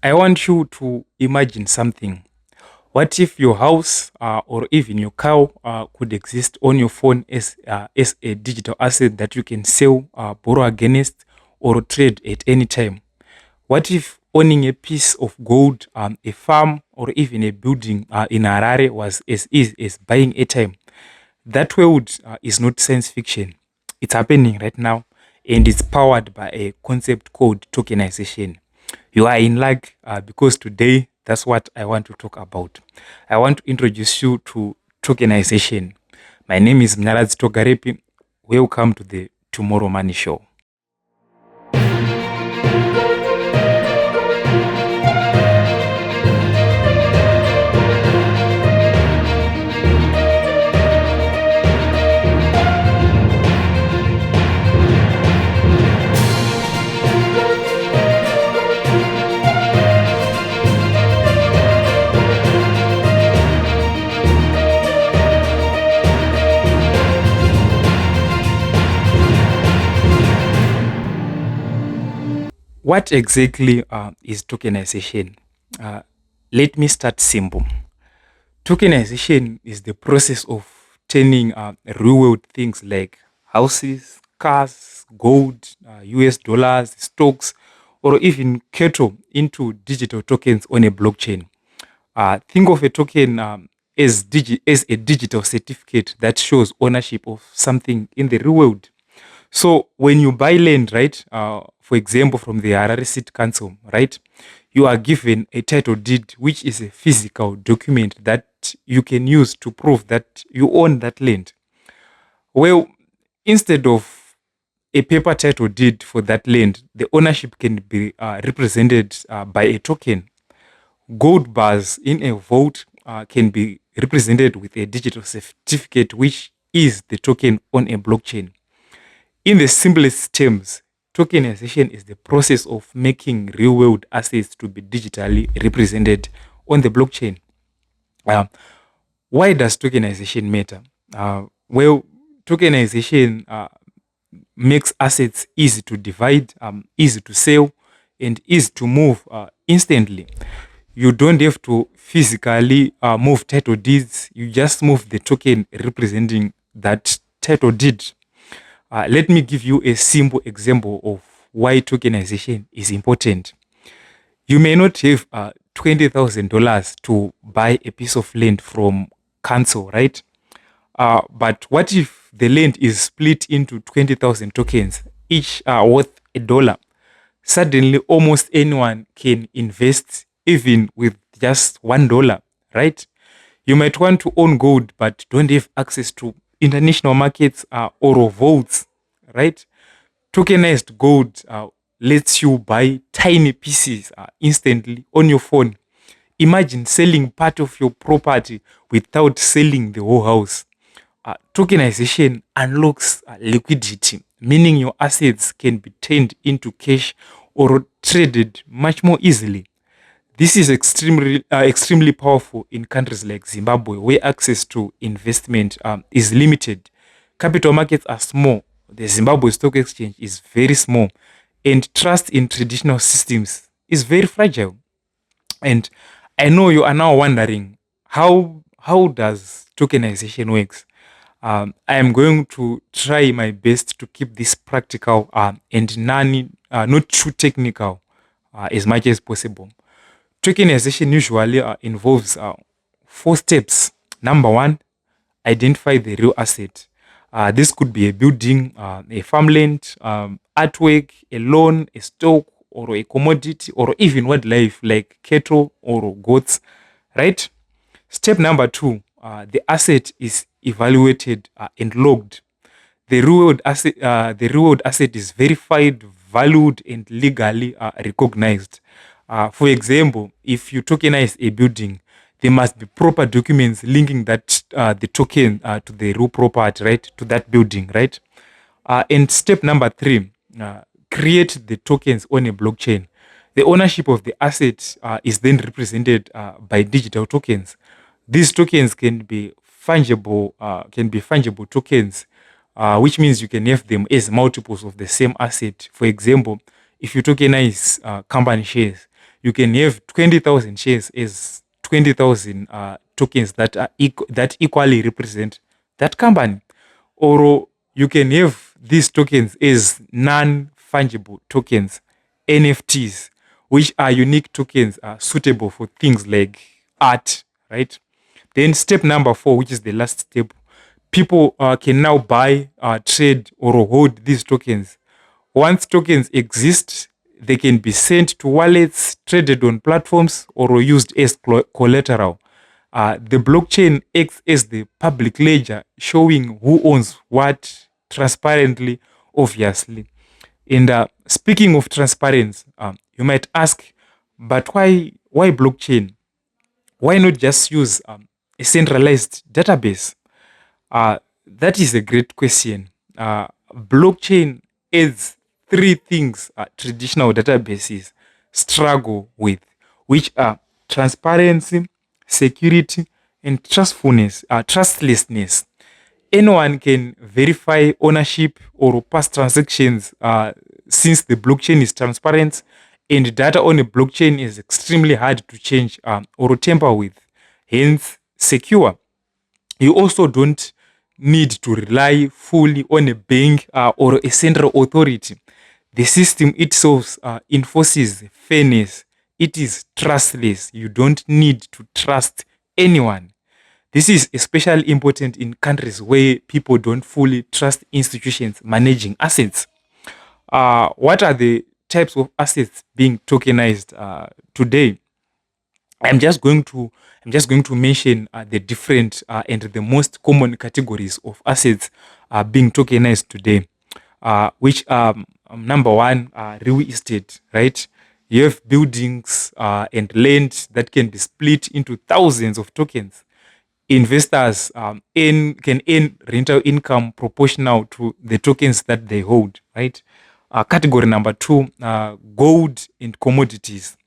I want you to imagine something. What if your house or even your cow could exist on your phone as a digital asset that you can sell, borrow against, or trade at any time? What if owning a piece of gold, a farm, or even a building in Harare was as easy as buying airtime? That world is not science fiction. It's happening right now, and it's powered by a concept called tokenization. You are in luck because today that's what I want to talk about. I want to introduce you to tokenization. My name is Mnyaradzi Togarepi. Welcome to the Tomorrow Money Show. What exactly is tokenization? Uh, Let me start simple. Tokenization is the process of turning real world things like houses, cars, gold, US dollars, stocks, or even cattle into digital tokens on a blockchain. Think of a token as a digital certificate that shows ownership of something in the real world. So when you buy land, right, for example, from the Harare City Council, right, you are given a title deed, which is a physical document that you can use to prove that you own that land. Well, instead of a paper title deed for that land, the ownership can be represented by a token. Gold bars in a vault can be represented with a digital certificate, which is the token on a blockchain. In the simplest terms, tokenization is the process of making real world assets to be digitally represented on the blockchain. Uh, why does tokenization matter? Well, tokenization makes assets easy to divide, easy to sell, and easy to move instantly. You don't have to physically move title deeds, you just move the token representing that title deed. Let me give you a simple example of why tokenization is important. You may not have $20,000 to buy a piece of land from council, right? But what if the land is split into 20,000 tokens, each worth $1? Suddenly, almost anyone can invest even with just $1, right? You might want to own gold, but don't have access to international markets or votes, right? Tokenized gold lets you buy tiny pieces instantly on your phone. Imagine selling part of your property without selling the whole house. Tokenization unlocks liquidity, meaning your assets can be turned into cash or traded much more easily. This is extremely powerful in countries like Zimbabwe, where access to investment is limited. Capital markets are small. The Zimbabwe Stock Exchange is very small, and trust in traditional systems is very fragile. And I know you are now wondering how does tokenization works. I am going to try my best to keep this practical and not too technical as much as possible. Tokenization usually involves four steps. Number one, identify the real asset. This could be a building, a farmland, artwork, a loan, a stock, or a commodity, or even wildlife like cattle or goats, right? Step number two, the asset is evaluated and logged. The reward asset is verified, valued, and legally recognized. For example, if you tokenize a building, there must be proper documents linking that the token to the real property, right, to that building, right. And step number three, create the tokens on a blockchain. The ownership of the asset is then represented by digital tokens. These tokens can be fungible tokens, which means you can have them as multiples of the same asset. For example, if you tokenize company shares, You can have 20,000 shares as 20,000 tokens that are that equally represent that company. Or you can have these tokens as non-fungible tokens, NFTs, which are unique tokens suitable for things like art, right? Then step number 4, which is the last step, people can now buy, trade, or hold these tokens. Once tokens exist, they can be sent to wallets, traded on platforms, or used as collateral. The blockchain acts as the public ledger, showing who owns what transparently, obviously. And speaking of transparency, you might ask, but why blockchain? Why not just use a centralized database? That is a great question. Blockchain adds three things traditional databases struggle with, which are transparency, security, and trustlessness. Anyone can verify ownership or past transactions since the blockchain is transparent, and data on a blockchain is extremely hard to change or tamper with, hence secure. You also don't need to rely fully on a bank or a central authority. The system itself enforces fairness. It is trustless. You don't need to trust anyone. This is especially important in countries where people don't fully trust institutions managing assets. What are the types of assets being tokenized today? I'm just going to mention the different and the most common categories of assets being tokenized today, which number one, real estate, right? You have buildings and land that can be split into thousands of tokens. Investors can earn rental income proportional to the tokens that they hold, right? Category number two, gold and commodities.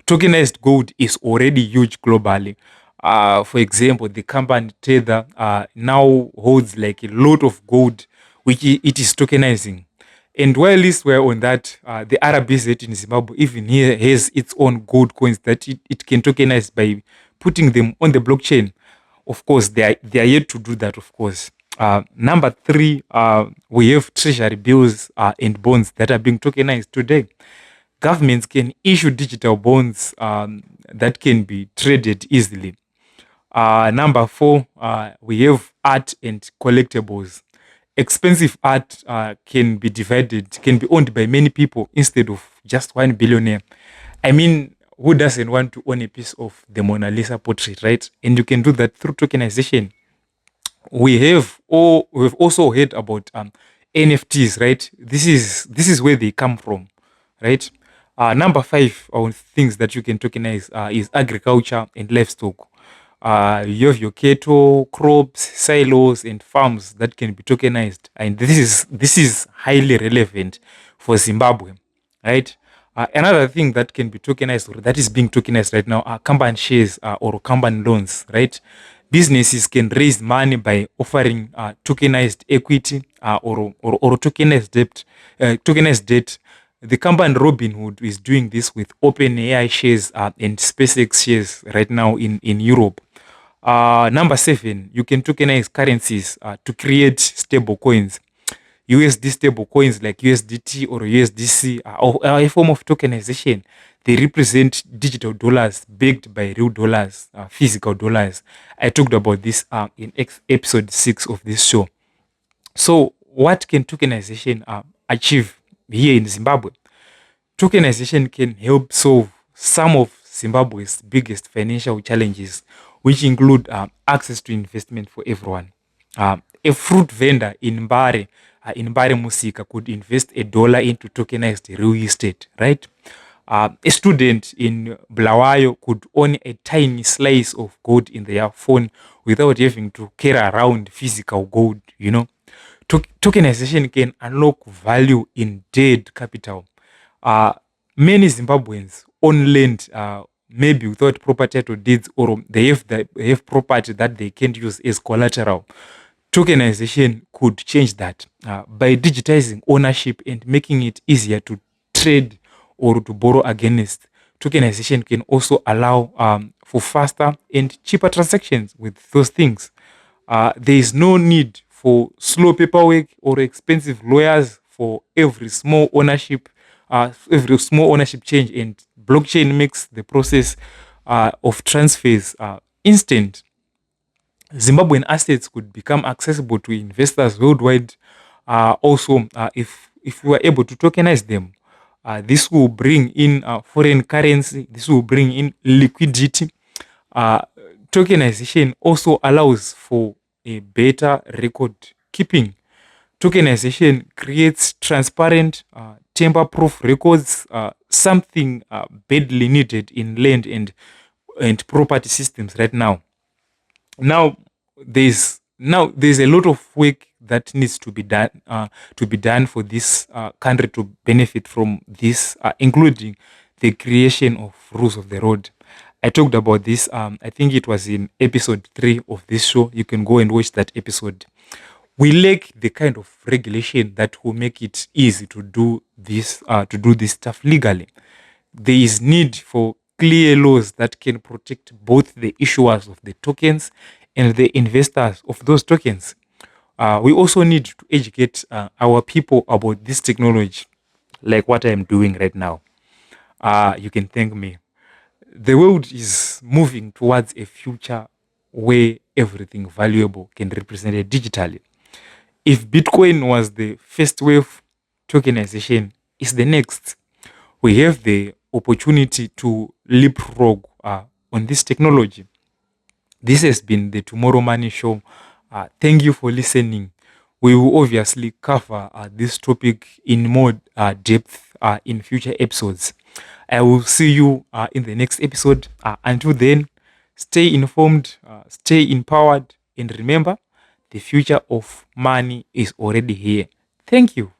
Tokenized gold is already huge globally. For example, the company Tether now holds like a lot of gold, which it is tokenizing. And while least we're on that, the RBZ in Zimbabwe even here has its own gold coins that it can tokenize by putting them on the blockchain. Of course, they are yet to do that, of course. Number three, we have treasury bills and bonds that are being tokenized today. Governments can issue digital bonds that can be traded easily. Number four, we have art and collectibles. Expensive art can be owned by many people instead of just one billionaire. I mean, who doesn't want to own a piece of the Mona Lisa portrait, right? And you can do that through tokenization. We've also heard about NFTs, right? This is where they come from, right? Number five on things that you can tokenize is agriculture and livestock. You have your cattle, crops, silos, and farms that can be tokenized, and this is highly relevant for Zimbabwe, right? Another thing that can be tokenized or that is being tokenized right now are company shares or company loans, right? Businesses can raise money by offering tokenized equity or tokenized debt. Tokenized debt. The company Robinhood is doing this with OpenAI shares and SpaceX shares right now in Europe. Number seven, you can tokenize currencies to create stable coins. USD stable coins like USDT or USDC are a form of tokenization. They represent digital dollars backed by real dollars, physical dollars. I talked about this in episode 6 of this show. So, what can tokenization achieve here in Zimbabwe? Tokenization can help solve some of Zimbabwe's biggest financial challenges, which include access to investment for everyone. A fruit vendor in Mbare Musika could invest $1 into tokenized real estate, right? A student in Blawayo could own a tiny slice of gold in their phone without having to carry around physical gold, you know. Tokenization can unlock value in dead capital. Uh, Many Zimbabweans own land, maybe without proper title deeds, or they have property that they can't use as collateral. Tokenization could change that by digitizing ownership and making it easier to trade or to borrow against. Tokenization can also allow for faster and cheaper transactions with those things. There is no need for slow paperwork or expensive lawyers for every small ownership change, and blockchain makes the process of transfers instant. Zimbabwean assets could become accessible to investors worldwide. Also, if we are able to tokenize them, this will bring in foreign currency. This will bring in liquidity. Uh, Tokenization also allows for a better record keeping. Tokenization creates transparent, tamper-proof records, something badly needed in land and property systems right now. Now there's a lot of work that needs to be done for this country to benefit from this, including the creation of rules of the road. I talked about this. I think it was in episode 3 of this show. You can go and watch that episode. We lack the kind of regulation that will make it easy to do this stuff legally. There is need for clear laws that can protect both the issuers of the tokens and the investors of those tokens. We also need to educate our people about this technology, like what I am doing right now. You can thank me. The world is moving towards a future where everything valuable can be represented digitally. If Bitcoin was the first wave, tokenization is the next. We have the opportunity to leapfrog on this technology. This has been the Tomorrow Money Show. Thank you for listening. We will obviously cover this topic in more depth in future episodes. I will see you in the next episode. Until then, stay informed, stay empowered, and remember, the future of money is already here. Thank you.